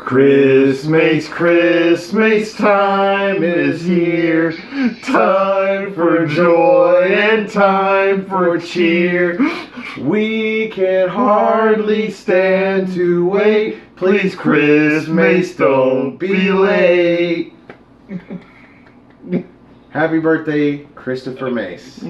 Christmas time is here. Time for joy and time for cheer. We can hardly stand to wait. Please, Christmas, don't be late. Happy birthday, Christopher Mace.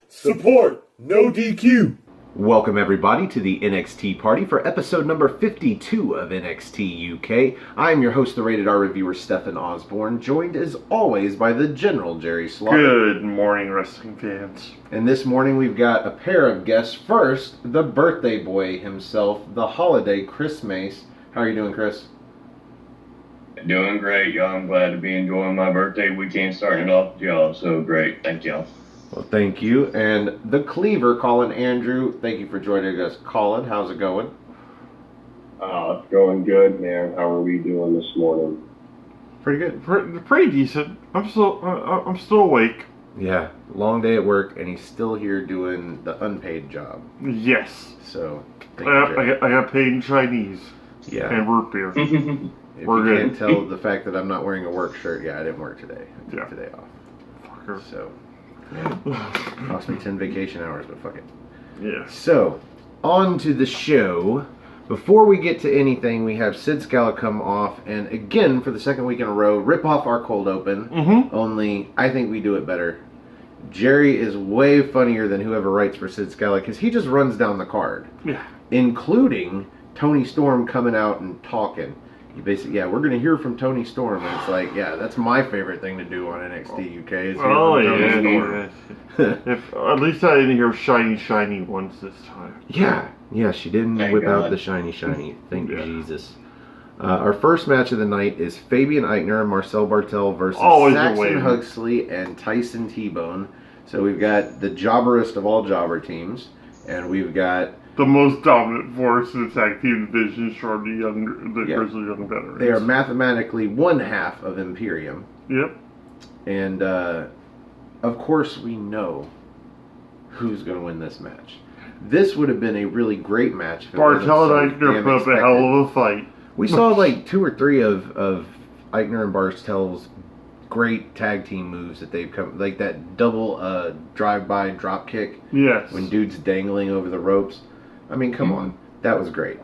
Support, no DQ. Welcome everybody to the NXT party for episode number 52 of NXT UK. I am your host, the Rated R reviewer, Stephen Osborne, joined as always by the General Jerry Slaughter. Good morning, wrestling fans. And this morning we've got a pair of guests. First, the birthday boy himself, the holiday Chris Mace. How are you doing, Chris? Doing great, y'all. I'm glad to be enjoying my birthday weekend, starting it off with y'all. So great. Thank y'all. Well, thank you. And the Cleaver, Colin Andrew. Thank you for joining us. Colin, how's it going? It's going good, man. How are we doing this morning? Pretty good. Pretty decent. I'm still awake. Yeah, long day at work, and he's still here doing the unpaid job. Yes. So, thank you, Jerry. I got paid in Chinese. Yeah. And root beer. If We're you good. can't tell the fact that I'm not wearing a work shirt, yeah, I didn't work today. I took Yeah. today off. Fucker. So, yeah. Cost me 10 vacation hours, but fuck it. Yeah. So, on to the show. Before we get to anything, we have Sid Scala come off and again, for the second week in a row, rip off our cold open. Mm-hmm. Only, I think we do it better. Jerry is way funnier than whoever writes for Sid Scala because he just runs down the card. Yeah. Including Tony Storm coming out and talking. You basically, yeah, we're going to hear from Tony Storm. And it's like, yeah, that's my favorite thing to do on NXT UK is hear from Tony Storm. If at least I didn't hear shiny ones this time. Yeah, she didn't Thank whip God. out the shiny. Thank Yeah. Jesus. Our first match of the night is Fabian Eichner and Marcel Bartel versus Always a Saxon win. Huxley and Tyson T-Bone. So we've got the jobberest of all jobber teams, and we've got The most dominant force in the tag team division, short of the Yeah. Grizzly Young Veterans. they are mathematically one half of Imperium, Yep. and of course we know who's going to win this match. This would have been a really great match. If it wasn't Bartel so and Eichner damn put up a expected. hell of a fight. We saw like 2 or 3 of Eichner and Bartel's great tag team moves that they've come, like that double drive-by drop kick Yes. when dude's dangling over the ropes. I mean, come on, that was great.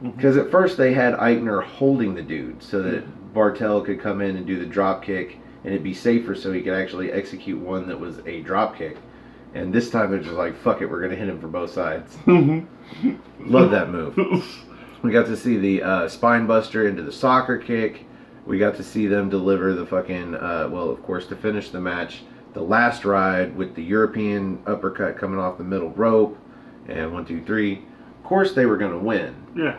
Because at first they had Eichner holding the dude so that Bartel could come in and do the drop kick, and it'd be safer so he could actually execute one that was a drop kick. And this time they're just like, fuck it, we're gonna hit him from both sides. Love that move. We got to see the spine buster into the soccer kick. We got to see them deliver the fucking, well, of course, to finish the match, the last ride with the European uppercut coming off the middle rope. And 1, 2, 3. Of course, they were going to win. Yeah.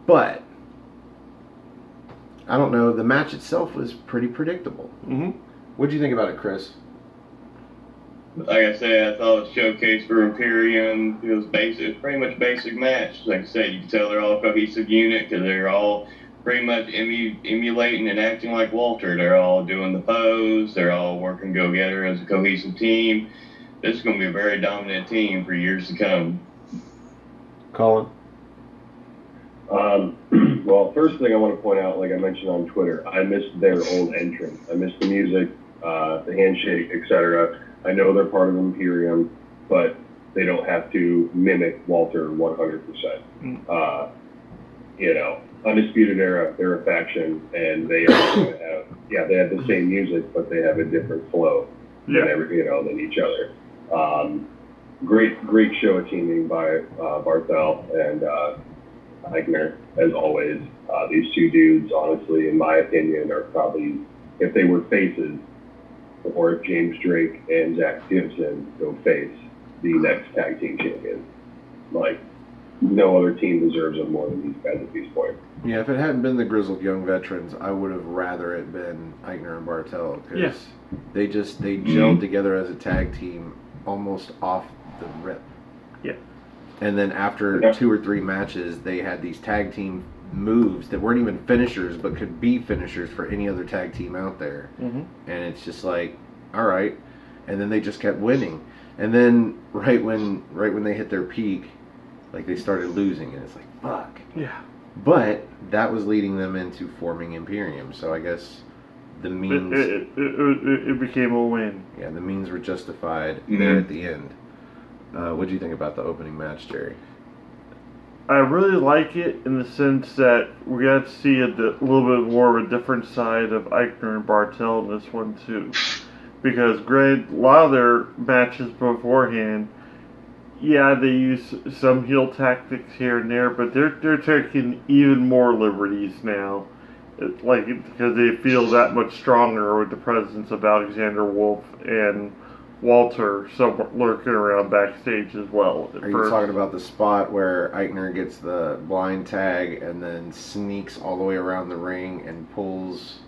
But, I don't know, the match itself was pretty predictable. Mm-hmm. What do you think about it, Chris? Like I said, I thought it was showcase for Imperium. It was basic, it was pretty much basic match. Like I said, you can tell they're all a cohesive unit because they're all pretty much emulating and acting like Walter. They're all doing the pose. They're all working together as a cohesive team. This is going to be a very dominant team for years to come. Colin? Well, first thing I want to point out, like I mentioned on Twitter, I missed their old entrance. I missed the music, the handshake, etc. I know they're part of Imperium, but they don't have to mimic Walter 100%. Undisputed Era, they're a faction, and they are going to have, they have the same music, but they have a different flow. than each other. Great show of teaming by Barthel and Eichner, as always. These two dudes, honestly, in my opinion, are probably, if they were faces, or if James Drake and Zach Gibson go face, the next tag team champions. Like, no other team deserves them more than these guys at this point. Yeah, if it hadn't been the grizzled young veterans, I would have rather it been Eichner and Barthel, because they gelled together as a tag team almost off the rip. Yeah. And then after 2 or 3 matches, they had these tag team moves that weren't even finishers, but could be finishers for any other tag team out there. And it's just like, all right. And then they just kept winning. And then right when they hit their peak, like, they started losing, and it's like, fuck. Yeah. But that was leading them into forming Imperium. So I guess the means it became a win. Yeah, the means were justified there at the end. What do you think about the opening match, Jerry? I really like it in the sense that we got to see a little bit more of a different side of Eichner and Barthel in this one too. Because a lot of their matches beforehand, yeah, they use some heel tactics here and there, but they're taking even more liberties now. Because they feel that much stronger with the presence of Alexander Wolf and Walter lurking around backstage as well. Are you talking about the spot where Eichner gets the blind tag and then sneaks all the way around the ring and pulls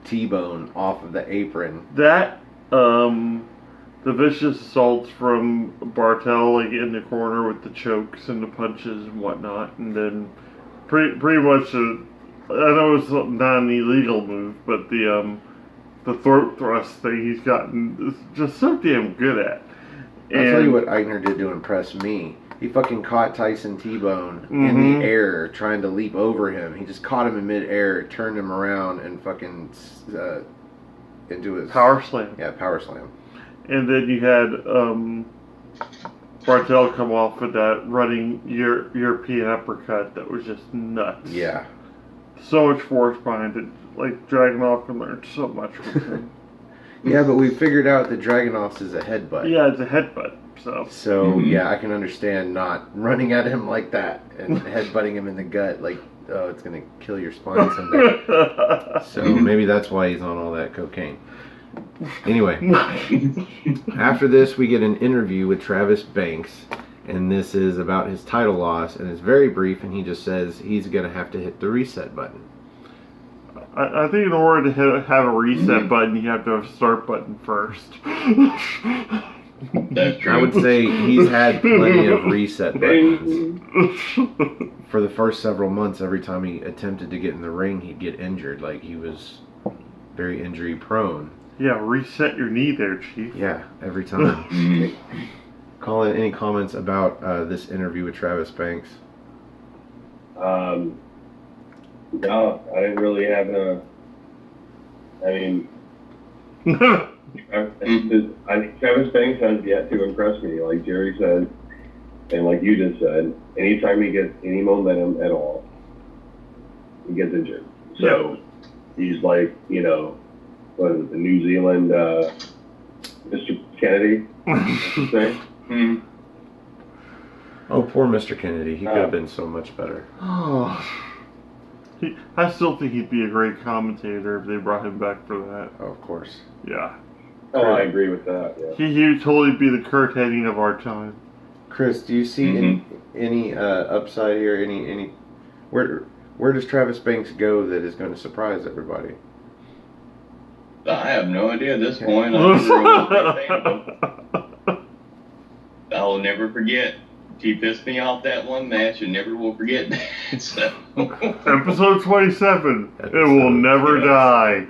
T-Bone off of the apron? That, the vicious assaults from Barthel, like, in the corner with the chokes and the punches and whatnot, and then pretty much, I know it's not an illegal move, but the throat thrust thing he's gotten is just so damn good at. I'll tell you what Eichner did to impress me. He fucking caught Tyson T-Bone in the air trying to leap over him. He just caught him in midair, turned him around, and fucking into his... Power slam. Yeah, power slam. And then you had Barthel come off with that running European uppercut that was just nuts. Yeah. So much force behind it. Like, Dragunov can learn so much from him. Yeah, but we figured out that Dragunov's is a headbutt. Yeah, it's a headbutt. So yeah, I can understand not running at him like that and headbutting him in the gut. Like, oh, it's going to kill your spine someday. So maybe that's why he's on all that cocaine. Anyway, after this, we get an interview with Travis Banks. And this is about his title loss, and it's very brief, and he just says he's going to have to hit the reset button. I think in order to have a reset button, you have to have a start button first. That's true. I would say he's had plenty of reset buttons. For the first several months, every time he attempted to get in the ring, he'd get injured. Like, he was very injury prone. Yeah, reset your knee there, Chief. Yeah, every time. Colin, any comments about this interview with Travis Banks? No, I didn't really have I think Travis Banks has yet to impress me, like Jerry said, and like you just said. Anytime he gets any momentum at all, he gets injured. So he's like, what is it, the New Zealand Mr. Kennedy, I should say. Oh, poor Mr. Kennedy. He could have been so much better. I still think he'd be a great commentator if they brought him back for that. Oh, of course. Yeah. Oh, I agree with that. Yeah. He would totally be the Kurt Hennig of our time. Chris, do you see any upside here? Any where does Travis Banks go that is going to surprise everybody? I have no idea at this point. I'm sure we'll be thankful. I'll never forget. He pissed me off that one match and never will forget that. So. Episode 27. It will never die.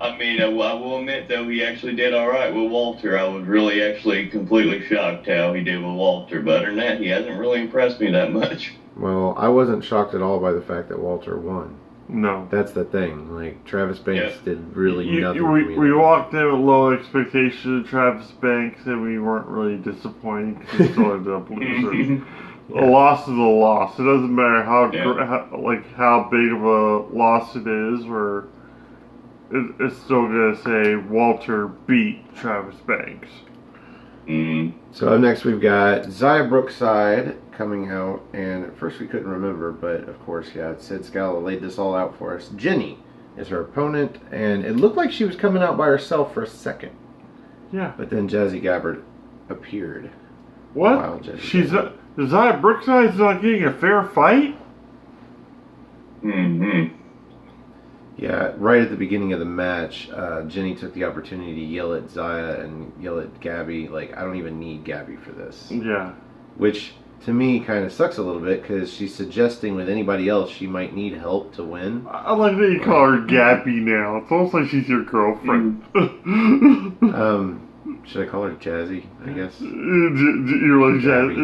I mean, I will admit, though, he actually did all right with Walter. I was really actually completely shocked how he did with Walter. But other than that, he hasn't really impressed me that much. Well, I wasn't shocked at all by the fact that Walter won. No. That's the thing. Like, Travis Banks did really nothing for me. We walked in with low expectations of Travis Banks, and we weren't really disappointed because he still ended up losing. A loss is a loss. It doesn't matter how big of a loss it is, or it's still gonna say Walter beat Travis Banks. So up next we've got Xia Brookside coming out, and at first we couldn't remember, but of course, yeah, Sid Scala laid this all out for us. Jenny is her opponent, and it looked like she was coming out by herself for a second. Yeah. But then Jazzy Gabbert appeared. What? Wow, Xia Brookside's not getting a fair fight? Yeah, right at the beginning of the match, Jenny took the opportunity to yell at Xia and yell at Gabby, like, I don't even need Gabby for this. Yeah. Which, to me, kind of sucks a little bit, because she's suggesting with anybody else she might need help to win. I like that you call her Gabby now. It's almost like she's your girlfriend. Should I call her Jazzy, I guess? You're like Jazzy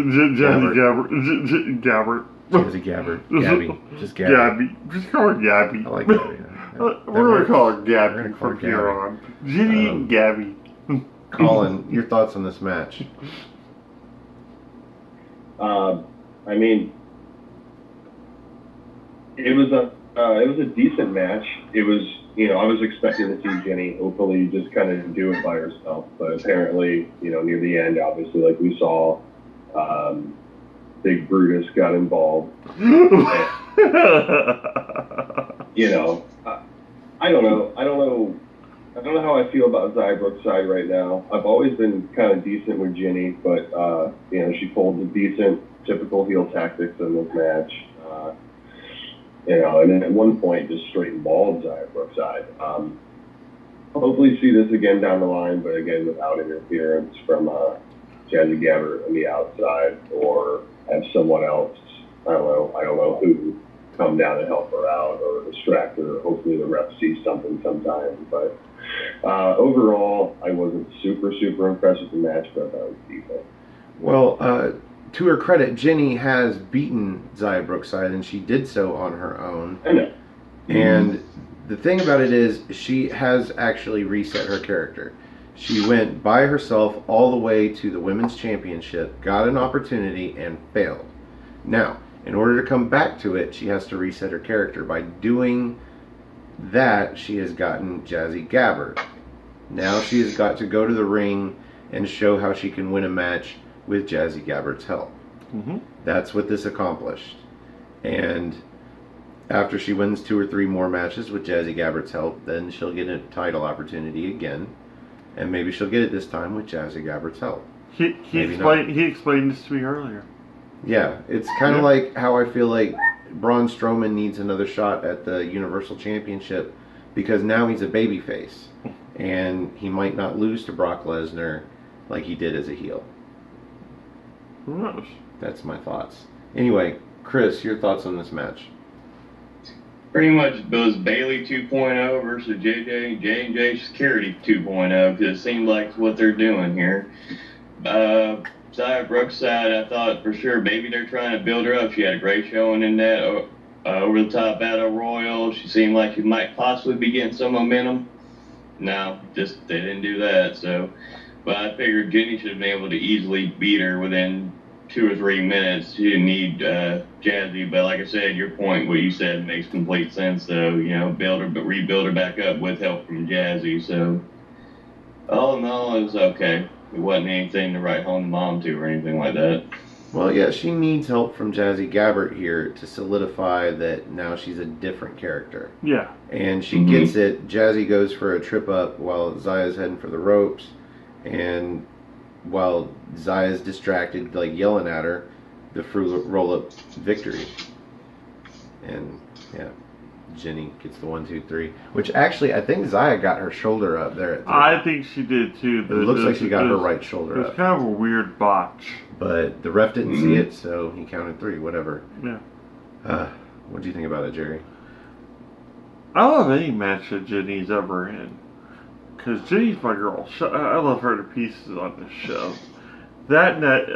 Gabbert. Jazzy Gabbert. Gabby. Just Gabby. Gabby. Just call her Gabby. I like Gabby. We're going to call her Gabby from here on. Jenny and Gabby. Colin, your thoughts on this match? I mean, it was a decent match. It was, I was expecting to see Jenny hopefully just kind of do it by herself, but apparently, near the end, obviously, like we saw, Big Brutus got involved. I don't know how I feel about Xia Brookside right now. I've always been kind of decent with Jenny, but she pulled the decent, typical heel tactics in this match. And then at one point just straight mauled Xia Brookside. Hopefully see this again down the line, but again without interference from Jazzy Gabbert on the outside, or have someone else, I don't know who, come down and help her out or distract her. Hopefully the ref sees something sometime. But overall, I wasn't super impressed with the match, but I thought it was decent. Well, to her credit, Jenny has beaten Xia Brookside, and she did so on her own. I know. And the thing about it is, she has actually reset her character. She went by herself all the way to the Women's Championship, got an opportunity, and failed. Now, in order to come back to it, she has to reset her character. By doing that, she has gotten Jazzy Gabbert. Now she has got to go to the ring and show how she can win a match with Jazzy Gabbert's help. That's what this accomplished. And after she wins 2 or 3 more matches with Jazzy Gabbert's help, then she'll get a title opportunity again. And maybe she'll get it this time with Jazzy Gabbert's help. He explained this to me earlier. Yeah, it's kind of like how I feel like Braun Strowman needs another shot at the Universal Championship, because now he's a babyface, and he might not lose to Brock Lesnar like he did as a heel. Who knows? That's my thoughts. Anyway, Chris, your thoughts on this match? Pretty much it was Bailey 2.0 versus J&J Security 2.0, because it seemed like what they're doing here. Xia Brookside, I thought for sure maybe they're trying to build her up. She had a great showing in that over-the-top Battle Royal. She seemed like she might possibly be getting some momentum. No, just they didn't do that. So, but I figured Jenny should have been able to easily beat her within 2 or 3 minutes. She didn't need Jazzy, but like I said, your point, what you said, makes complete sense. So, rebuild her back up with help from Jazzy. So, all in all, it was okay. It wasn't anything to write home to mom to or anything like that. Well, yeah, she needs help from Jazzy Gabbert here to solidify that now she's a different character. Yeah. And she gets it. Jazzy goes for a trip up while Zaya's heading for the ropes. And while Zaya's distracted, like yelling at her, the roll-up victory. And, yeah, Jenny gets the 1, 2, 3. Which actually, I think Xia got her shoulder up there at 3. I think she did too. It looks like she got her right shoulder up. It was kind of a weird botch. But the ref didn't see it, so he counted 3, whatever. Yeah. What do you think about it, Jerry? I love any match that Jenny's ever in. Because Jenny's my girl. I love her to pieces on this show. That and that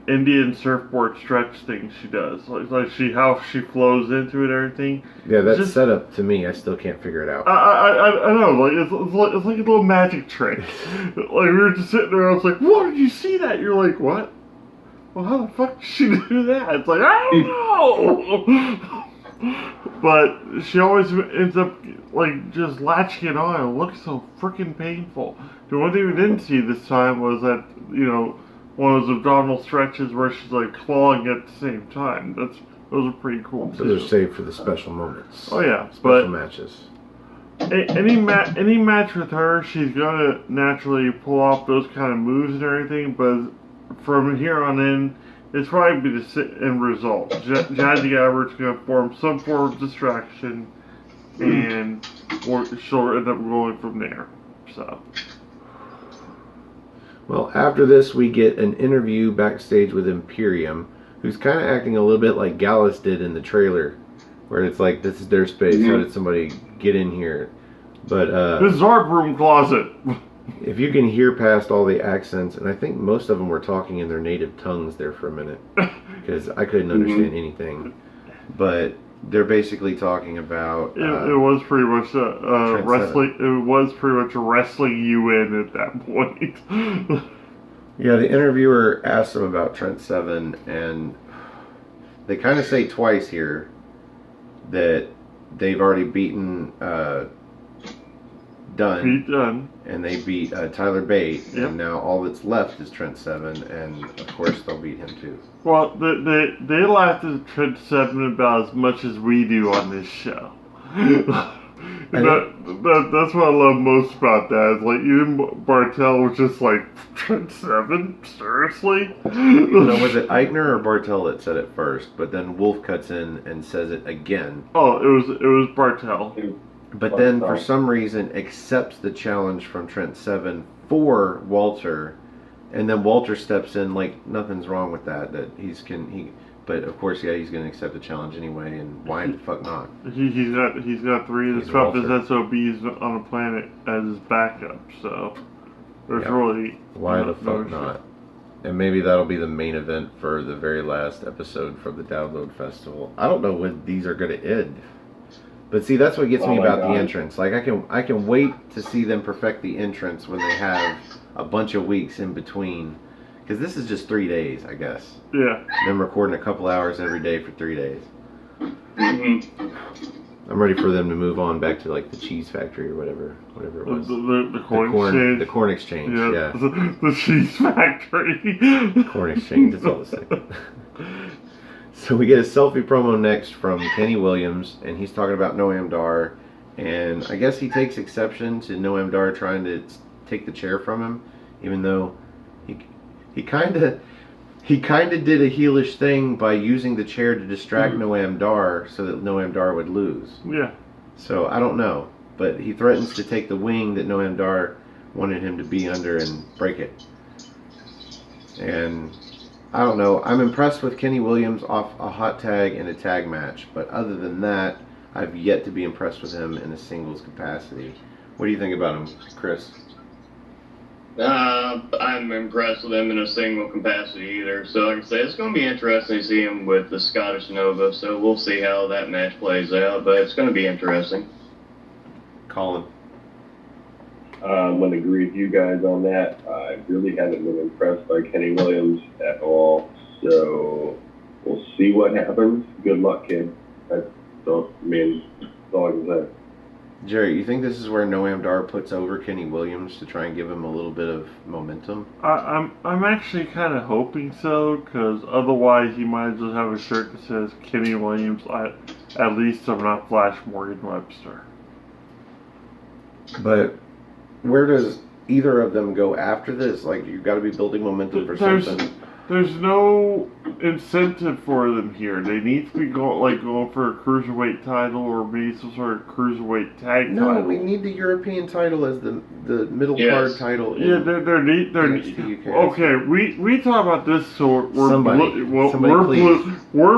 Indian surfboard stretch thing she does. How she flows into it and everything. Yeah, that's set up to me. I still can't figure it out. I know. Like it's like a little magic trick. Like we were just sitting there. I was like, "Whoa, did you see that?" You're like, "What? Well, how the fuck did she do that?" It's like, I don't know. But she always ends up like just latching it on. It looks so freaking painful. The one thing we didn't see this time was that, one of those abdominal stretches where she's like clawing at the same time. Those are pretty cool. Those are saved for the special moments. Oh yeah, special matches. Any match with her, she's gonna naturally pull off those kind of moves and everything. But from here on in, it's probably be the end result. Jazzy Albert's gonna form some form of distraction, and she'll end up going from there. So. Well, after this, we get an interview backstage with Imperium, who's kind of acting a little bit like Gallus did in the trailer, where it's like, this is their space. How did somebody get in here? But this is our broom closet. If you can hear past all the accents, and I think most of them were talking in their native tongues there for a minute, because I couldn't understand anything. But they're basically talking about. It was pretty much wrestling. It was pretty much wrestling you in at that point. Yeah, the interviewer asked them about Trent Seven, and they kind of say twice here that they've already beaten Dunn, and they beat Tyler Bate, and now all that's left is Trent Seven, and of course they'll beat him too. Well, they laughed at Trent Seven about as much as we do on this show. That's what I love most about that. Is like even Bartel was just like, Trent Seven, seriously? Was it Eichner or Bartel that said it first? But then Wolf cuts in and says it again. Oh, it was Bartel. But then for some reason accepts the challenge from Trent Seven for Walter, and then Walter steps in like nothing's wrong with that. But of course, he's going to accept the challenge anyway. And why the fuck not? He's got three of the toughest SOBs on the planet as his backup. So there's really why the fuck not? And maybe that'll be the main event for the very last episode from the Download Festival. I don't know when these are going to end. But see, that's what gets me about the entrance. Like I can wait to see them perfect the entrance when they have a bunch of weeks in between. Because this is just 3 days, I guess. Yeah. Them recording a couple hours every day for 3 days. Mm-hmm. I'm ready for them to move on back to like the cheese factory or whatever it was. The corn exchange. The corn exchange. Yeah. The cheese factory. Corn exchange. It's all the same. So we get a selfie promo next from Kenny Williams, and he's talking about Noam Dar, and I guess he takes exception to Noam Dar trying to take the chair from him, even though he kind of did a heelish thing by using the chair to distract Noam Dar so that Noam Dar would lose. Yeah. So I don't know, but he threatens to take the wing that Noam Dar wanted him to be under and break it. And I don't know. I'm impressed with Kenny Williams off a hot tag and a tag match, but other than that, I've yet to be impressed with him in a singles capacity. What do you think about him, Chris? I'm impressed with him in a single capacity either. So like I say, it's going to be interesting to see him with the Scottish Nova. So we'll see how that match plays out, but it's going to be interesting. Colin? I'm going to agree with you guys on that. I really haven't been impressed by Kenny Williams at all. So we'll see what happens. Good luck, kid. That's all I can say. Jerry, you think this is where Noam Dar puts over Kenny Williams to try and give him a little bit of momentum? I'm actually kind of hoping so, because otherwise he might as well have a shirt that says Kenny Williams. At least I'm not Flash Morgan Webster. But where does either of them go after this? Like, you've got to be building momentum for something. There's no incentive for them here. They need to be going for a cruiserweight title or maybe some sort of cruiserweight tag title. No, we need the European title as the middle card title. Yeah, they're neat. Okay, we talk about this, so we're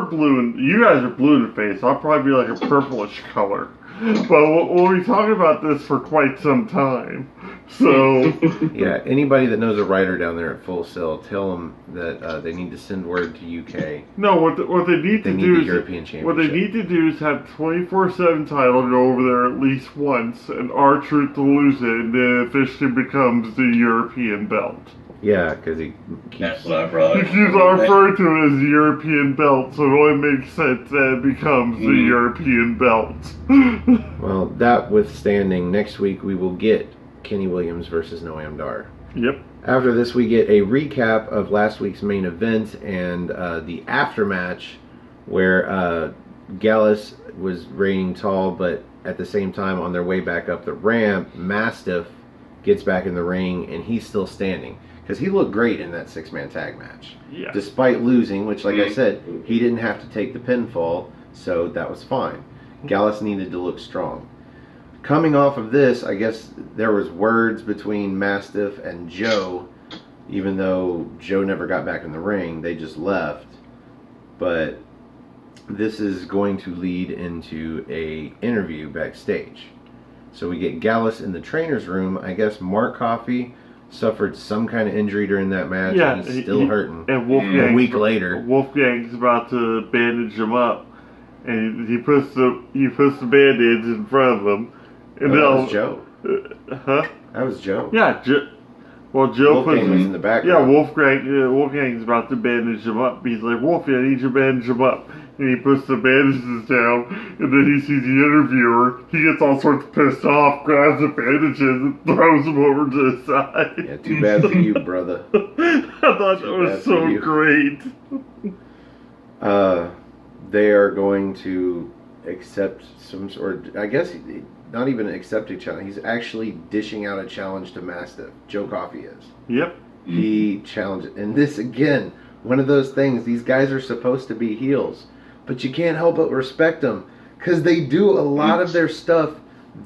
blue, and you guys are blue in the face. I'll probably be like a purplish color. But we'll be talking about this for quite some time. So yeah, anybody that knows a writer down there at Full Sail, tell them that they need to send word to UK. No, what they need to do is European Championship. What they need to do is have 24/7 title go over there at least once, and R-Truth to lose it, and then it officially becomes the European belt. Yeah, because he keeps... That's what I brought. He keeps referring to it as the European belt, so it only makes sense that it becomes the European belt. Well, that withstanding, next week we will get Kenny Williams versus Noam Dar. Yep. After this, we get a recap of last week's main event and the aftermatch where Gallus was reigning tall, but at the same time, on their way back up the ramp, Mastiff gets back in the ring, and he's still standing. Because he looked great in that 6-man tag match. Yeah. Despite losing, which, like I said, he didn't have to take the pinfall, so that was fine. Gallus needed to look strong. Coming off of this, I guess there was words between Mastiff and Joe, even though Joe never got back in the ring. They just left. But this is going to lead into a interview backstage. So we get Gallus in the trainer's room. I guess Mark Coffey suffered some kind of injury during that match, and he's still hurting. And Wolfgang, a week later, Wolfgang's about to bandage him up, and he puts the bandage in front of him. And that was Joe. Huh? That was Joe. Yeah, Joe Wolfgang was in the background. Yeah, Wolfgang's about to bandage him up. He's like, Wolfie, I need you to bandage him up. And he puts the bandages down, and then he sees the interviewer. He gets all sorts of pissed off, grabs the bandages, and throws them over to the side. Yeah, too bad for you, brother. I thought that was so great. They are going to accept some sort, I guess, not even accept a challenge. He's actually dishing out a challenge to Mastiff. Joe Coffey is. Yep. He challenged, and this again, one of those things. These guys are supposed to be heels, but you can't help but respect them because they do a lot of their stuff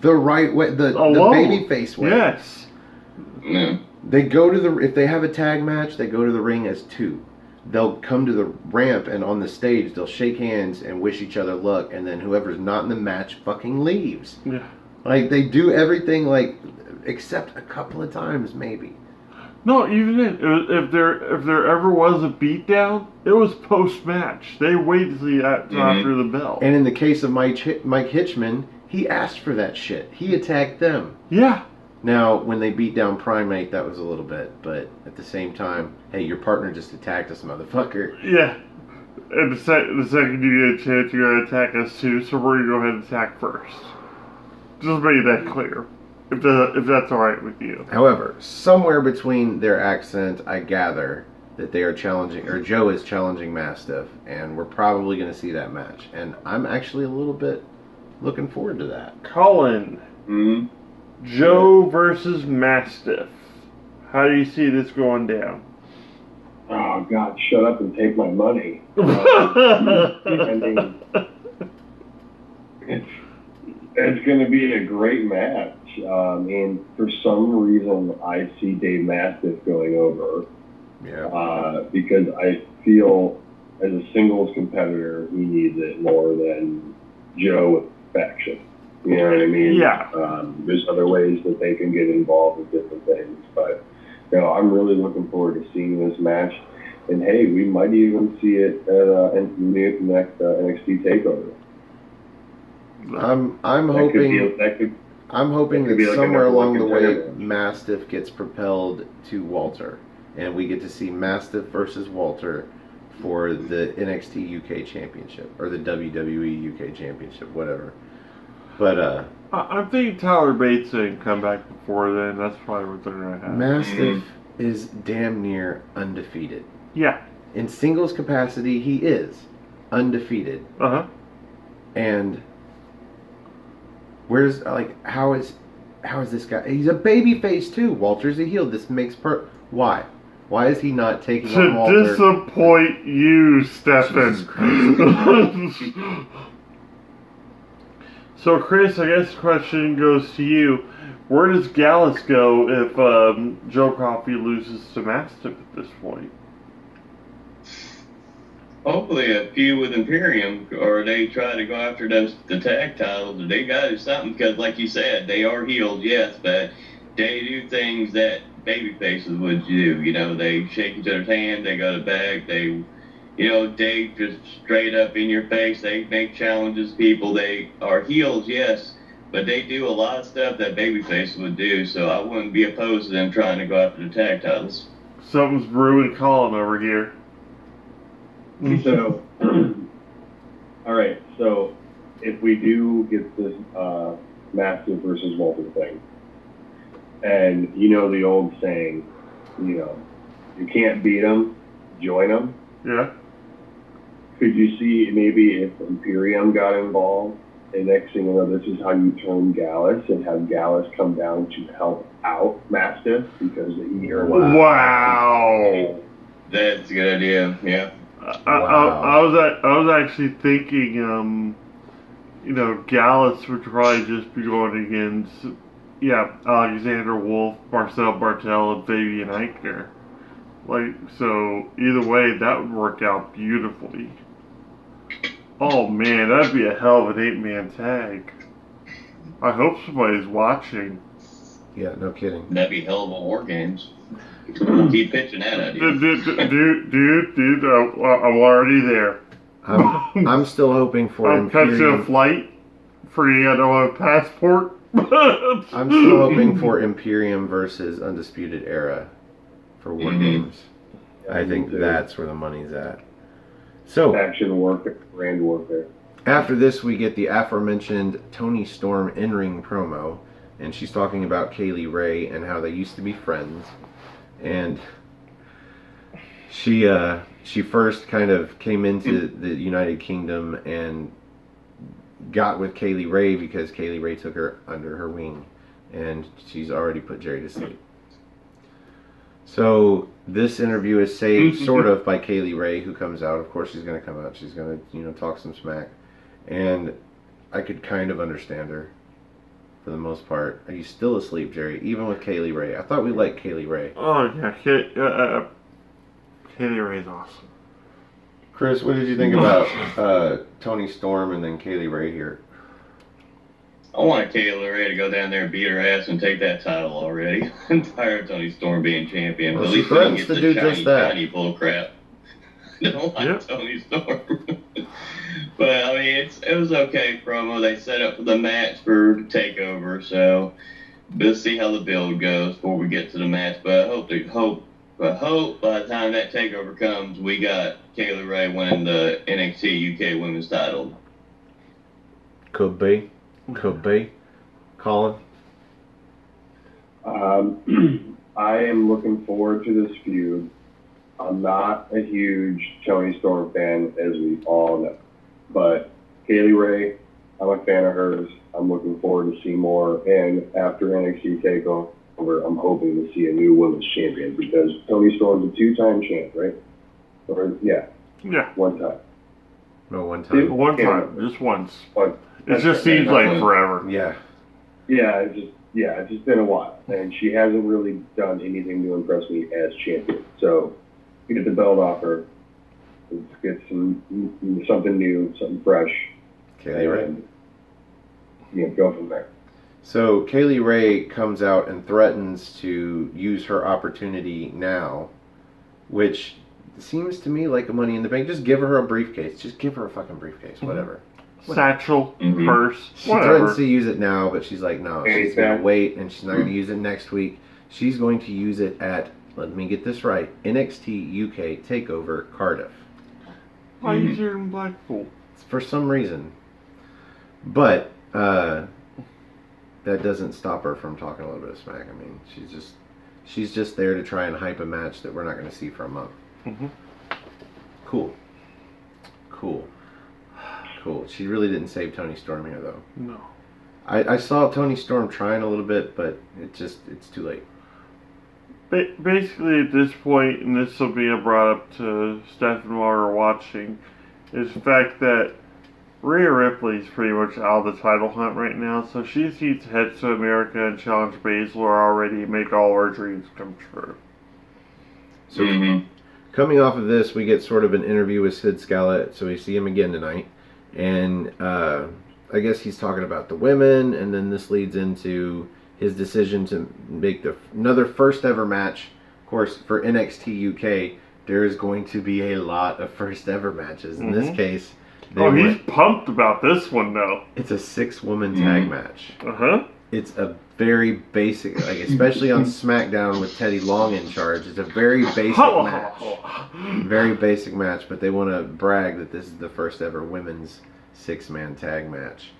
the right way, the babyface way. Yes. Yeah. They go to if they have a tag match, they go to the ring as two. They'll come to the ramp, and on the stage, they'll shake hands and wish each other luck, and then whoever's not in the match fucking leaves. Yeah. Like, they do everything, like, except a couple of times, maybe. No, even then, if there ever was a beatdown, it was post-match. They waited till after the bell. And in the case of Mike Hitchman, he asked for that shit. He attacked them. Yeah. Now, when they beat down Primate, that was a little bit, but at the same time, hey, your partner just attacked us, motherfucker. Yeah. And the second you get a chance, you're going to attack us too, so we're going to go ahead and attack first. Just make that clear, if that's alright with you. However, somewhere between their accent, I gather that they are challenging, or Joe is challenging Mastiff, and we're probably going to see that match. And I'm actually a little bit looking forward to that. Colin. Mm-hmm. Joe versus Mastiff. How do you see this going down? Oh, God, shut up and take my money. I mean, it's going to be a great match. And for some reason, I see Dave Mastiff going over. Yeah. Because I feel, as a singles competitor, he needs it more than Joe with faction. You know what I mean? Yeah. There's other ways that they can get involved with different things. But, I'm really looking forward to seeing this match. And, hey, we might even see it in the next NXT TakeOver. I'm hoping that somewhere along the way, Mastiff gets propelled to Walter. And we get to see Mastiff versus Walter for the NXT UK Championship. Or the WWE UK Championship, whatever. But I'm thinking Tyler Bates didn't come back before then. That's probably what they're going to have. Mastiff is damn near undefeated. Yeah. In singles capacity, he is undefeated. Uh-huh. And how is this guy? He's a babyface too. Walter's a heel. This makes why? Why is he not taking on Walter? To disappoint you, Stefan. So, Chris, I guess the question goes to you. Where does Gallus go if Joe Coffey loses to Mastiff at this point? Hopefully a feud with Imperium, or they try to go after the tag titles. They got to do something, because like you said, they are healed, yes, but they do things that babyfaces would do. They shake each other's hand, they go to back, they just straight up in your face. They make challenges, people. They are heels, yes, but they do a lot of stuff that babyface would do, so I wouldn't be opposed to them trying to go after the tag titles. Something's brewing Colin over here. So, all right. So, if we do get this Mastiff versus Walter thing, and you know the old saying, you can't beat them, join them. Yeah. Could you see maybe if Imperium got involved, and next thing you know, this is how you turn Gallus and have Gallus come down to help out Mastiff because he heard. Wow. That's a good idea. Yeah. I was actually thinking, Gallus would probably just be going against, Alexander Wolf, Marcel Bartel, and Fabian Eichner. So either way, that would work out beautifully. Oh man, that'd be a hell of an 8-man tag. I hope somebody's watching. Yeah, no kidding. That'd be hell of a War Games. Keep pitching that idea. Dude, I'm already there. I'm still hoping for I'm catching a flight. Free, I don't have a passport. I'm still hoping for Imperium versus Undisputed Era for War Games. I think that's where the money's at. So, action warfare, brand warfare. After this, we get the aforementioned Toni Storm in-ring promo, and she's talking about Kaylee Ray and how they used to be friends. And she first kind of came into the United Kingdom and got with Kaylee Ray because Kaylee Ray took her under her wing, and she's already put Jerry to sleep. So this interview is saved sort of by Kaylee Ray, who comes out. Of course, she's going to come out. She's going to talk some smack, and I could kind of understand her for the most part. Are you still asleep, Jerry? Even with Kaylee Ray, I thought we liked Kaylee Ray. Oh yeah, Kaylee Ray's awesome. Chris, what did you think about Toni Storm and then Kaylee Ray here? I want Kaylee Ray to go down there and beat her ass and take that title already. I'm tired of Toni Storm being champion. Well, at she least we don't threatens get to the do just that. shiny bull crap. I don't like Toni Storm. But I mean, it was okay promo. They set up the match for Takeover, so we'll see how the build goes before we get to the match. But I hope by the time that Takeover comes, we got Kaylee Ray winning the NXT UK Women's title. Could be. Colin? I am looking forward to this feud. I'm not a huge Toni Storm fan, as we all know. But Kaylee Ray, I'm a fan of hers. I'm looking forward to see more. And after NXT TakeOver, I'm hoping to see a new women's champion because Toni Storm's a 2-time champ, right? Yeah. One time. No, one time. One time, just once. But it just seems like forever. Yeah. It's just been a while, and she hasn't really done anything to impress me as champion. So, we get the belt off her. Let's get something new, something fresh. Kaylee Ray. Go from there. So Kaylee Ray comes out and threatens to use her opportunity now, which seems to me like a Money in the Bank. Just give her a briefcase. Just give her a fucking briefcase. Whatever. Satchel, purse, she whatever. threatens to use it now, but she's like, no, she's going to wait, and she's not going to use it next week. She's going to use it at, let me get this right, NXT UK TakeOver Cardiff. Why is it in Blackpool? For some reason. But that doesn't stop her from talking a little bit of smack. I mean, she's just there to try and hype a match that we're not going to see for a month. Cool. She really didn't save Toni Storm here, though. No. I saw Toni Storm trying a little bit, but it's too late. Basically, at this point, and this will be brought up to Stefan while we're watching, is the fact that Rhea Ripley's pretty much out of the title hunt right now, so she needs to head to America and challenge Baszler already and make all our dreams come true. So, coming off of this, we get sort of an interview with Sid Scala, so we see him again tonight. And I guess he's talking about the women, and then this leads into his decision to make another first ever match. Of course, for NXT UK, there is going to be a lot of first ever matches. In this case, he's pumped about this one, though. It's a 6-woman tag match. it's a very basic, like especially on SmackDown with Teddy Long in charge. It's a very basic match, very basic match. But they want to brag that this is the first ever women's 6-man tag match,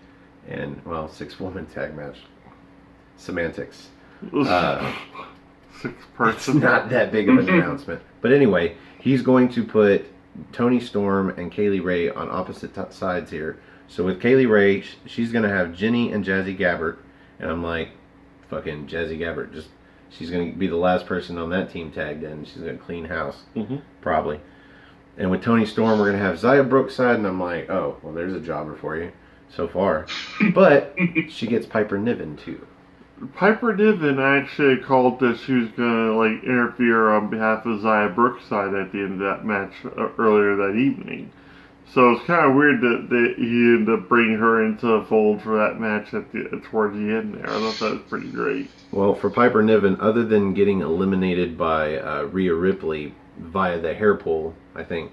and well, 6-woman tag match. Semantics. 6-person. It's not that big of an announcement. But anyway, he's going to put Toni Storm and Kaylee Ray on opposite sides here. So with Kaylee Ray, she's going to have Jenny and Jazzy Gabbert. And I'm like, fucking Jazzy Gabbert, she's going to be the last person on that team tagged in. She's going to clean house, probably. And with Toni Storm, we're going to have Xia Brookside. And I'm like, oh, well, there's a jobber for you so far. But she gets Piper Niven, too. Piper Niven actually called that she was gonna like interfere on behalf of Xia Brookside at the end of that match earlier that evening. So it's kind of weird that he ended up bringing her into the fold for that match towards the end there. I thought that was pretty great. Well, for Piper Niven, other than getting eliminated by Rhea Ripley via the hair pull, I think,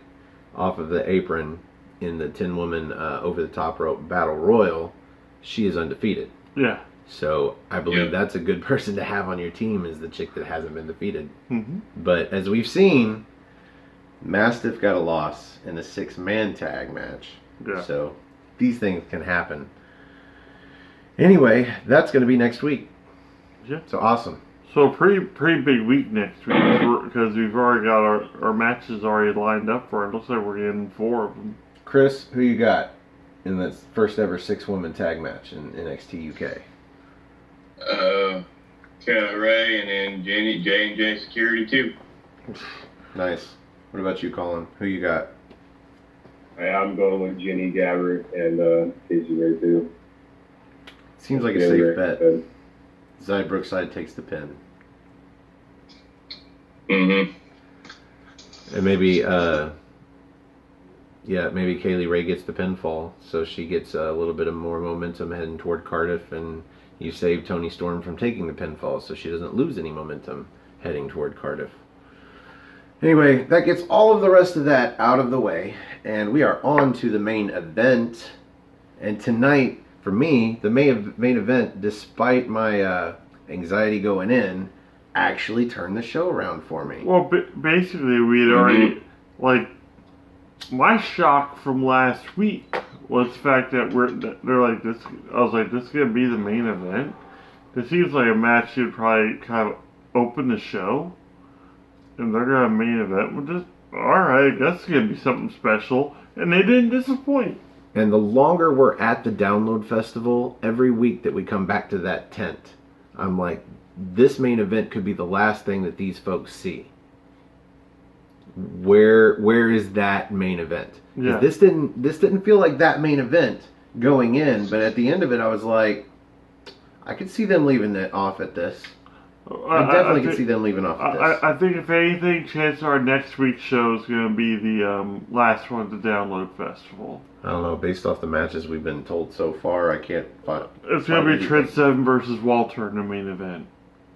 off of the apron in the 10-woman over-the-top rope battle royal, she is undefeated. Yeah. So I believe that's a good person to have on your team, is the chick that hasn't been defeated. Mm-hmm. But as we've seen, Mastiff got a loss in a 6-man tag match. Yeah. So these things can happen. Anyway, that's going to be next week. Yeah. So awesome. So pretty big week next week because we've already got our matches already lined up for it. Looks like we're getting 4 of them. Chris, who you got in the first ever 6-woman tag match in NXT UK? Ray and then J&J Security too. Nice. What about you, Colin? Who you got? I'm going with Jenny Gabbert and Casey Ray too. Seems like a safe bet. Xia Brookside takes the pin. Mm-hmm. And maybe Kaylee Ray gets the pinfall, so she gets a little bit of more momentum heading toward Cardiff, and you save Toni Storm from taking the pinfall, so she doesn't lose any momentum heading toward Cardiff. Anyway, that gets all of the rest of that out of the way, and we are on to the main event. And tonight, for me, the main event, despite my anxiety going in, actually turned the show around for me. Well, basically, we had already, like, my shock from last week was the fact that they're like this. I was like, this is gonna be the main event. This seems like a match you'd probably kind of open the show, and they're gonna main event with this. All right, that's gonna be something special, and they didn't disappoint. And the longer we're at the Download Festival, every week that we come back to that tent, I'm like, this main event could be the last thing that these folks see. Where is that main event? Yeah. This didn't feel like that main event going in, but at the end of it, I was like, I could see them leaving it off at this. I definitely could see them leaving off at this. I think if anything, chance our next week's show is going to be the last one at the Download Festival. I don't know. Based off the matches we've been told so far, I can't find. It's going to be Trent Seven versus Walter in the main event.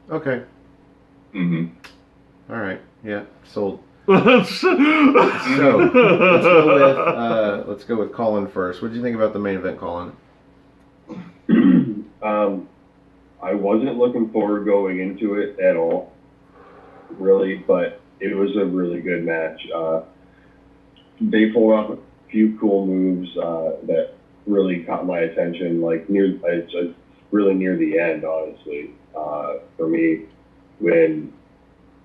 Okay. Mm-hmm. All right. Yeah. Sold. So let's go with Colin first. What did you think about the main event, Colin? I wasn't looking forward going into it at all, really, but it was a really good match. They pulled off a few cool moves that really caught my attention, like really near the end, honestly, for me, when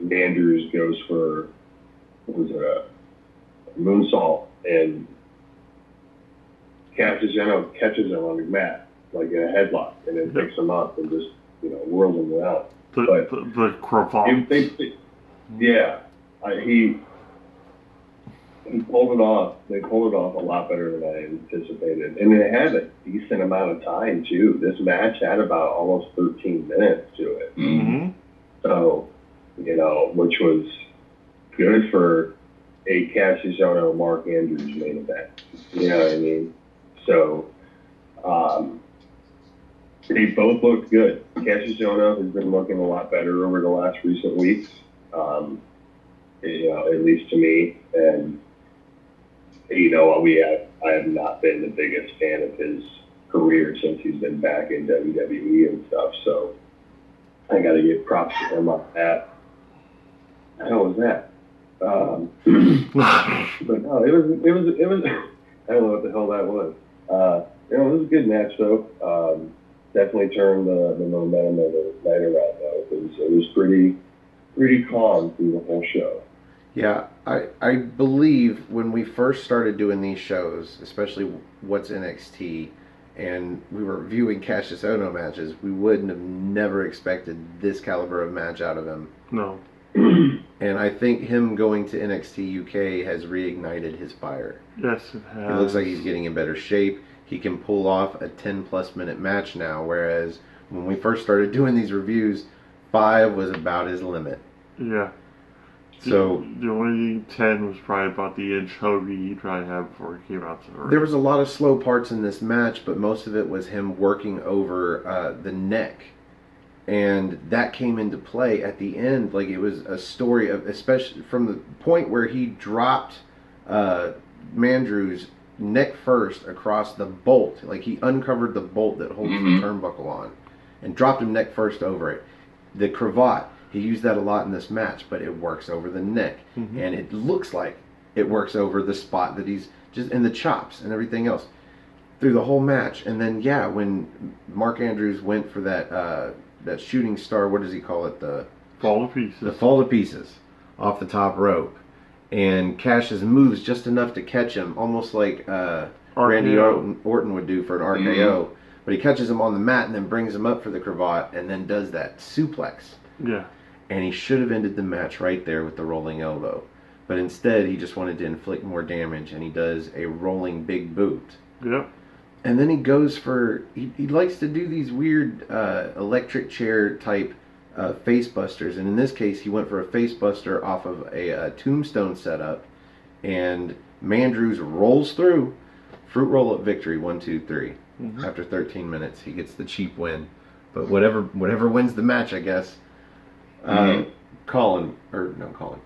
Andrews goes for, what was it, a moonsault, and catches him on the mat, like in a headlock, and then picks him up and just, whirls him around. The cravat. He pulled it off. They pulled it off a lot better than I anticipated. And it had a decent amount of time, too. This match had about almost 13 minutes to it. Mm-hmm. So, which was good for a Cassius Ohno Mark Andrews main event. You know what I mean? So, they both looked good. Cassius Ohno has been looking a lot better over the last recent weeks, at least to me. And, I have not been the biggest fan of his career since he's been back in WWE and stuff. So I got to give props to him on that. How was that? But no, it was. I don't know what the hell that was. It was a good match though. Definitely turned the momentum of the night around though. It was pretty calm through the whole show. Yeah, I believe when we first started doing these shows, especially What's NXT, and we were viewing Cassius Ohno matches, we wouldn't have never expected this caliber of match out of him. No. And I think him going to NXT UK has reignited his fire. Yes, it has. He looks like he's getting in better shape. He can pull off a 10-plus minute match now, whereas when we first started doing these reviews, 5 was about his limit. Yeah. So the only 10 was probably about the inch hoagie he tried to have before he came out to the ring. There was a lot of slow parts in this match, but most of it was him working over the neck. And that came into play at the end. Like, it was a story of, especially from the point where he dropped Mandrew's neck first across the bolt. Like, he uncovered the bolt that holds the turnbuckle on and dropped him neck first over it. The cravat, he used that a lot in this match, but it works over the neck. And it looks like it works over the spot that he's just in the chops and everything else through the whole match. And then, yeah, when Mark Andrews went for that that shooting star, what does he call it? The fall to pieces. The fall to pieces off the top rope. And Cassius moves just enough to catch him, almost like Randy Orton would do for an RKO. But he catches him on the mat and then brings him up for the cravat and then does that suplex. Yeah. And he should have ended the match right there with the rolling elbow. But instead, he just wanted to inflict more damage, and he does a rolling big boot. Yep. And then he goes for, he likes to do these weird electric chair type face busters. And in this case, he went for a face buster off of a tombstone setup. And Mandrews rolls through. Fruit roll up victory, 1, 2, 3. After 13 minutes, he gets the cheap win. But whatever wins the match, I guess.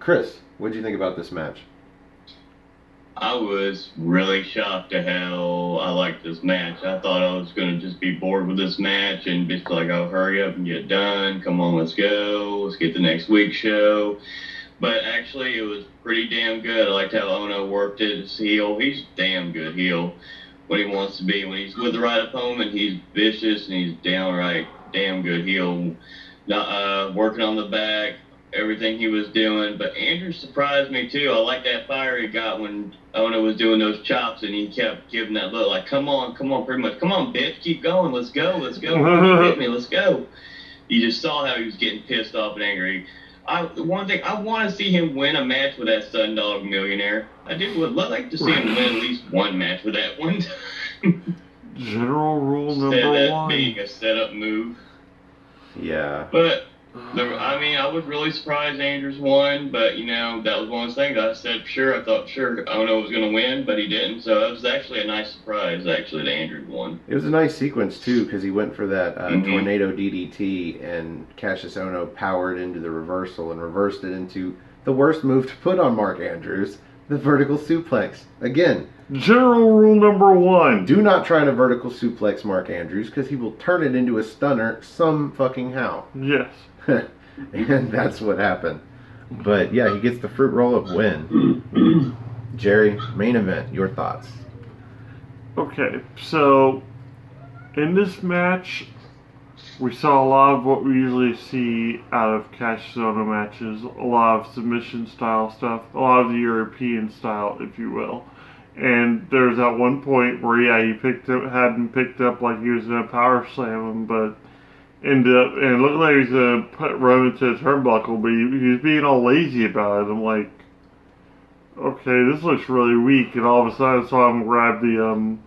Chris, what did you think about this match? I was really shocked to hell I liked this match. I thought I was going to just be bored with this match and just like, oh, hurry up and get done. Come on, let's go. Let's get the next week's show. But actually, it was pretty damn good. I liked how Ono worked it. His heel, he's damn good heel when he wants to be. When he's with the right opponent, he's vicious and he's downright damn good heel. Working on the back, everything he was doing. But Andrew surprised me too. I like that fire he got when Ono was doing those chops and he kept giving that look like, come on, pretty much. Come on, bitch, keep going. Let's go. You hit me, let's go. You just saw how he was getting pissed off and angry. One thing, I want to see him win a match with that Sundog Millionaire. I would like to see him win at least one match with that one time. General rule number Instead of that 1. being a setup move. Yeah. But, I was really surprised Andrews won, but, that was one of those things I said, I thought Ono was going to win, but he didn't, so it was actually a nice surprise, that Andrews won. It was a nice sequence, too, because he went for that tornado DDT, and Cassius Ono powered into the reversal and reversed it into the worst move to put on Mark Andrews, the vertical suplex. Again, general rule number 1. Do not try to vertical suplex Mark Andrews, because he will turn it into a stunner some fucking how. Yes. And that's what happened. But yeah, he gets the fruit roll-up win. Jerry, main event, your thoughts? Okay, so in this match, we saw a lot of what we usually see out of Cassius Ohno matches, a lot of submission style stuff, a lot of the European style, if you will. And there's that one point where, he had him picked up like he was going to power slam him, but ended up, and it looked like he was going to run into the turnbuckle, but he was being all lazy about it. I'm like, okay, this looks really weak, and all of a sudden I saw him grab the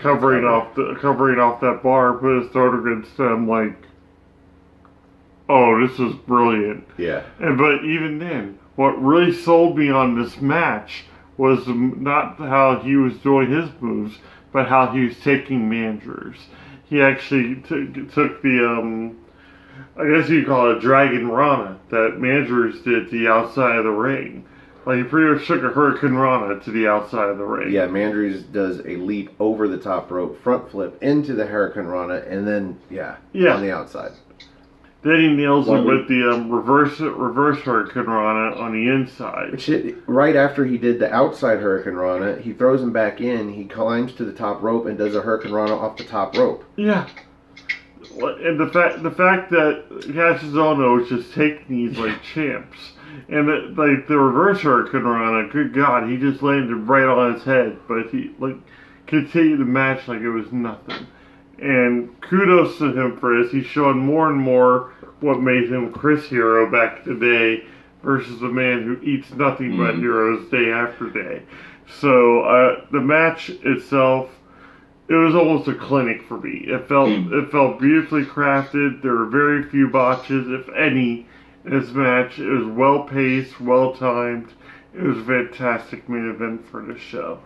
covering off that bar, put his throat against it. I'm like, oh, this is brilliant. Yeah. But even then, what really sold me on this match was not how he was doing his moves, but how he was taking Mandrews. He actually took the, I guess you'd call it a Dragon Rana that Mandrews did to the outside of the ring. Like, he pretty much took a Hurricane Rana to the outside of the ring. Yeah, Mandrews does a leap over the top rope, front flip into the Hurricane Rana, and then, on the outside. Then he nails it with the reverse Hurricane Rana on the inside. Right after he did the outside Hurricane Rana, he throws him back in, he climbs to the top rope and does a Hurricane Rana off the top rope. Yeah. And the fact that Cassius Ohno is just taking these like champs. And the reverse Hurricane Rana, good God, he just landed right on his head, but he continued the match like it was nothing. And kudos to him for this. He's showing more and more what made him Chris Hero back in the day versus a man who eats nothing but heroes day after day. So the match itself, it was almost a clinic for me. It felt beautifully crafted. There were very few botches, if any, in this match. It was well paced, well timed. It was a fantastic main event for the show.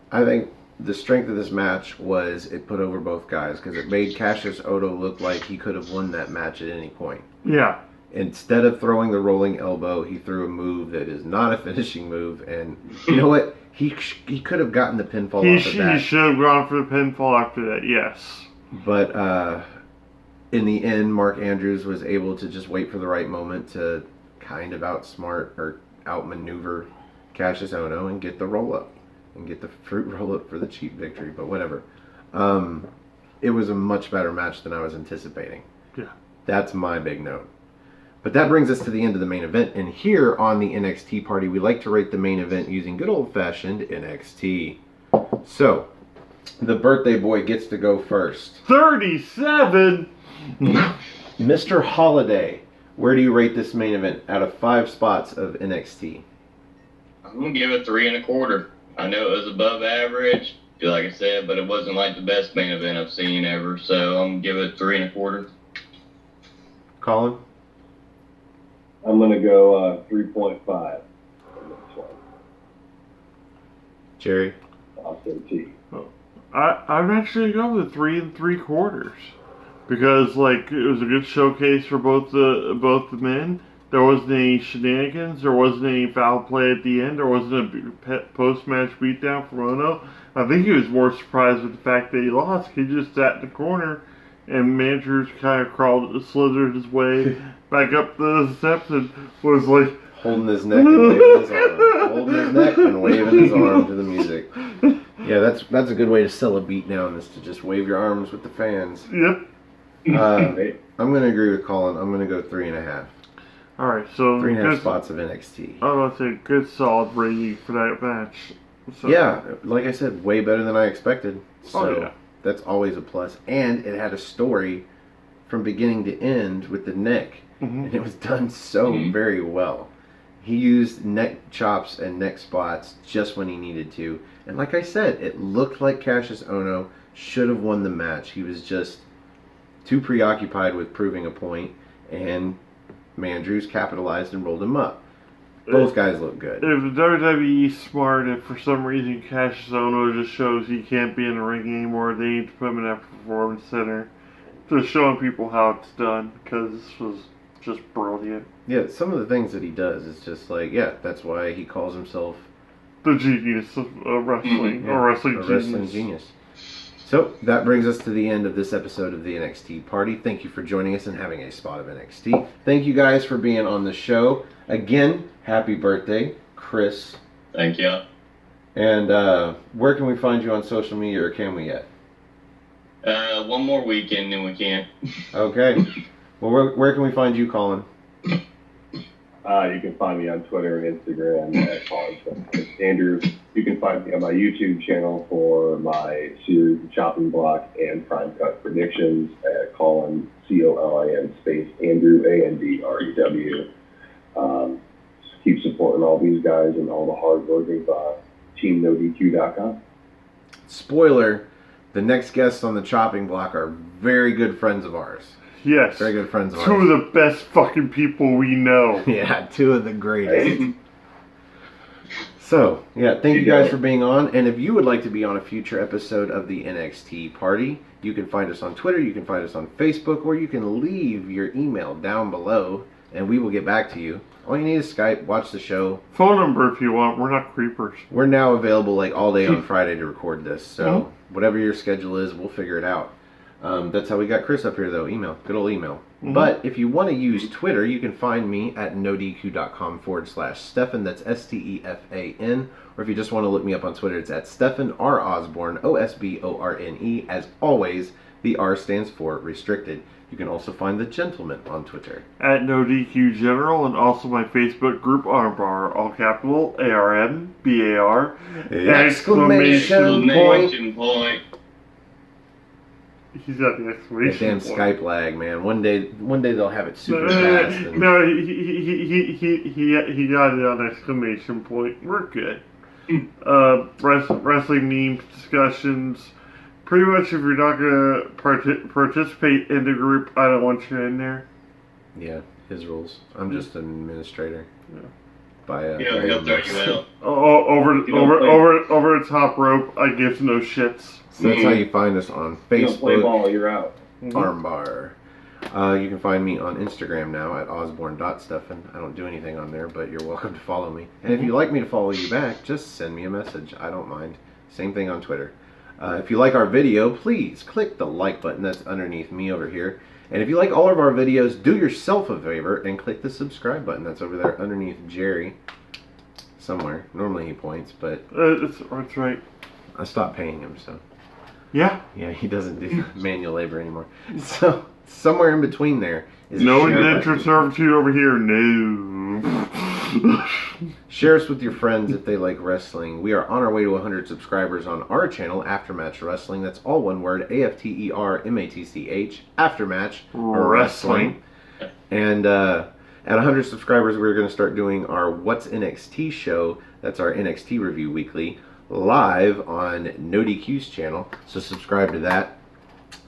I think the strength of this match was it put over both guys because it made Cassius Ohno look like he could have won that match at any point. Yeah. Instead of throwing the rolling elbow, he threw a move that is not a finishing move, and you know what? He could have gotten the pinfall off of that. He should have gone for the pinfall after that, yes. But in the end, Mark Andrews was able to just wait for the right moment to kind of outsmart or outmaneuver Cassius Ohno and get the roll-up. And get the fruit roll-up for the cheap victory, but whatever. It was a much better match than I was anticipating. Yeah. That's my big note. But that brings us to the end of the main event. And here on the NXT party, we like to rate the main event using good old-fashioned NXT. So, the birthday boy gets to go first. 37! Mr. Holiday, where do you rate this main event out of 5 spots of NXT? I'm going to give it 3 1/4. I know it was above average, like I said, but it wasn't like the best main event I've seen ever, so I'm going to give it 3 1/4. Colin? I'm going to go 3.5 on this one. Jerry? Austin T. I'm actually going with 3 3/4 because like it was a good showcase for both the men. There wasn't any shenanigans. There wasn't any foul play at the end. There wasn't a post-match beatdown from Ohno. I think he was more surprised with the fact that he lost. He just sat in the corner, and Mandrews kind of slithered his way back up the steps and was like holding his neck and waving his arm. Holding his neck and waving his arm to the music. Yeah, that's a good way to sell a beatdown, is to just wave your arms with the fans. Yep. I'm going to agree with Colin. I'm going to go 3.5. All right, so 3.5 spots of NXT. I was going to say good solid rating for that match. So. Yeah, like I said, way better than I expected. So that's always a plus. And it had a story from beginning to end with the neck, and it was done so very well. He used neck chops and neck spots just when he needed to. And like I said, it looked like Cassius Ohno should have won the match. He was just too preoccupied with proving a point, and Mandrews capitalized and rolled him up. Both guys look good. If WWE's smart, if for some reason Cassius Ohno just shows he can't be in the ring anymore, they need to put him in that performance center. Just showing people how it's done, because this was just brilliant. Yeah, some of the things that he does is just like, that's why he calls himself the genius of wrestling, or wrestling genius. So, that brings us to the end of this episode of the NXT Party. Thank you for joining us and having a spot of NXT. Thank you guys for being on the show. Again, happy birthday, Chris. Thank you. And where can we find you on social media, or can we yet? One more weekend and we can. Okay. Well, where can we find you, Colin? You can find me on Twitter and Instagram at Colin Andrews. You can find me on my YouTube channel for my series Chopping Block and Prime Cut predictions at Colin, COLIN space Andrew, ANDREW. Keep supporting all these guys and all the hard work of TeamNoDQ.com. Spoiler, the next guests on the Chopping Block are very good friends of ours. Yes. Very good friends of ours. Two of the best fucking people we know. Yeah, two of the greatest. So, thank you guys for being on. And if you would like to be on a future episode of the NXT Party, you can find us on Twitter, you can find us on Facebook, or you can leave your email down below and we will get back to you. All you need is Skype, watch the show. Phone number if you want. We're not creepers. We're now available like all day on Friday to record this, so whatever your schedule is, we'll figure it out. That's how we got Chris up here, though. Email. Good old email. But if you want to use Twitter, you can find me at nodq.com/Stefan. That's Stefan. Or if you just want to look me up on Twitter, it's at Stefan R. Osborne, Osborne. As always, the R stands for restricted. You can also find the gentleman on Twitter At NoDQ General, and also my Facebook group Armbar, all capital ARMBAR. Exclamation point. He's got the exclamation damn point. Skype lag, man. One day they'll have it super fast. And... No, he got it on exclamation point. We're good. Wrestling memes, discussions. Pretty much, if you're not gonna participate in the group, I don't want you in there. Yeah, his rules. I'm just an administrator. Yeah. He'll throw you out. Over the top rope, I give no shits. So that's how you find us on You don't play Facebook. ball, you're out. Armbar. You can find me on Instagram now at osborne.stefan. I don't do anything on there, but you're welcome to follow me. And if you'd like me to follow you back, just send me a message. I don't mind. Same thing on Twitter. If you like our video, please click the like button that's underneath me over here. And if you like all of our videos, do yourself a favor and click the subscribe button that's over there underneath Jerry. Somewhere. Normally he points, but... That's right. I stopped paying him, so... Yeah. Yeah, he doesn't do manual labor anymore. So, somewhere in between there is No a share indentured button. servitude over here, no. Share us with your friends if they like wrestling. We are on our way to 100 subscribers on our channel, Aftermatch Wrestling. That's all one word, AFTERMATCH, Aftermatch Wrestling. And at 100 subscribers, we're going to start doing our What's NXT show. That's our NXT review weekly, live on NoDQ's channel. So subscribe to that.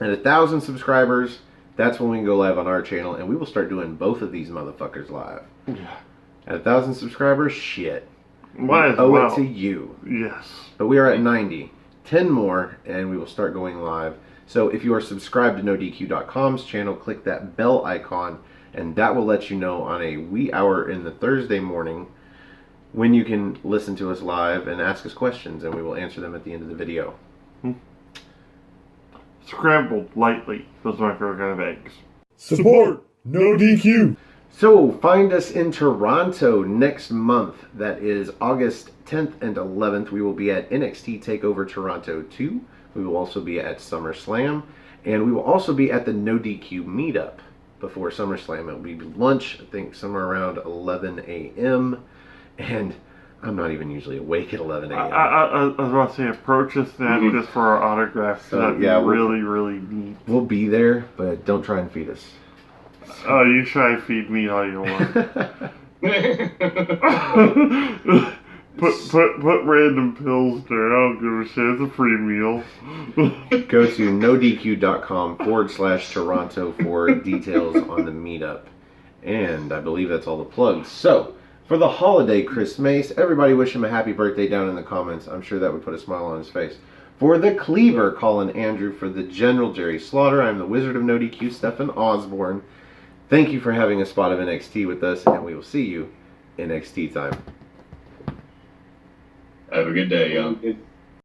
At 1,000 subscribers, that's when we can go live on our channel, and we will start doing both of these motherfuckers live. Yeah. At 1,000 subscribers, shit. Might as Owe well. it to you. Yes. But we are at 90. 10 more, and we will start going live. So if you are subscribed to NoDQ.com's channel, click that bell icon, and that will let you know on a wee hour in the Thursday morning when you can listen to us live and ask us questions, and we will answer them at the end of the video. Scrambled lightly. Those are my favorite kind of eggs. Support No DQ. So find us in Toronto next month. That is August 10th and 11th. We will be at NXT TakeOver Toronto 2. We will also be at SummerSlam. And we will also be at the No DQ meetup before SummerSlam. It will be lunch, I think somewhere around 11 a.m. And I'm not even usually awake at 11 a.m. I was about to say, approach us then just for our autographs. So, That'd yeah, be really neat. We'll be there, but don't try and feed us. Oh, you try to feed me all you want. put random pills there. I don't give a shit. It's a free meal. Go to nodq.com/Toronto for details on the meetup. And I believe that's all the plugs. So, for the holiday Chris Mace, everybody wish him a happy birthday down in the comments. I'm sure that would put a smile on his face. For the Cleaver, Colin Andrew. For the General, Jerry Slaughter. I'm the Wizard of No DQ, Stefan Osborne. Thank you for having a spot of NXT with us, and we will see you in NXT time. Have a good day, y'all.